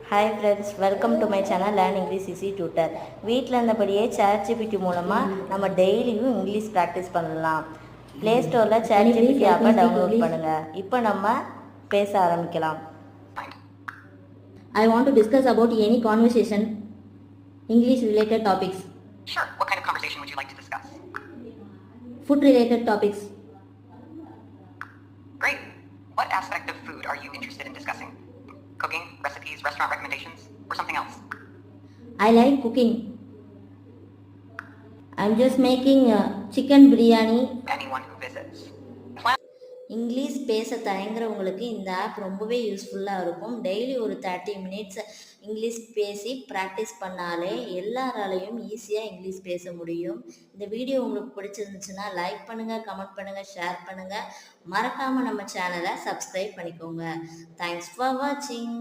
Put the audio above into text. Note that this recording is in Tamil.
Hi friends, welcome to my channel learn English easy tutor. வீட்டில் இருந்தபடியே ChatGPT மூலமாக நம்ம டெய்லியும் இங்கிலீஷ் ப்ராக்டிஸ் பண்ணலாம். ப்ளே ஸ்டோரில் ChatGPT ஆப்பை டவுன்லோட் பண்ணுங்கள். இப்போ நம்ம பேச ஆரம்பிக்கலாம். I want to discuss about any conversation, English related topics. Sure. What kind of conversation would you like to discuss? Food related topics. Great. What aspect of food are you interested in discussing? Cooking, recipes, restaurant recommendations, or something else? I like cooking. I'm just making chicken biryani. Anyone who visits. English பேச தயங்குறவங்களுக்கு இந்த ஆப் ரொம்பவே யூஸ்ஃபுல்லாக இருக்கும். டெய்லி ஒரு 30 மினிட்ஸ் இங்கிலீஷ் பேசி ப்ராக்டிஸ் பண்ணாலே எல்லாராலையும் ஈஸியாக இங்கிலீஷ் பேச முடியும். இந்த வீடியோ உங்களுக்கு பிடிச்சிருந்துச்சுன்னா லைக் பண்ணுங்கள், கமெண்ட் பண்ணுங்கள், ஷேர் பண்ணுங்கள். மறக்காமல் நம்ம சேனலை சப்ஸ்கிரைப் பண்ணிக்கோங்க. தேங்க்ஸ் ஃபார் வாட்சிங்.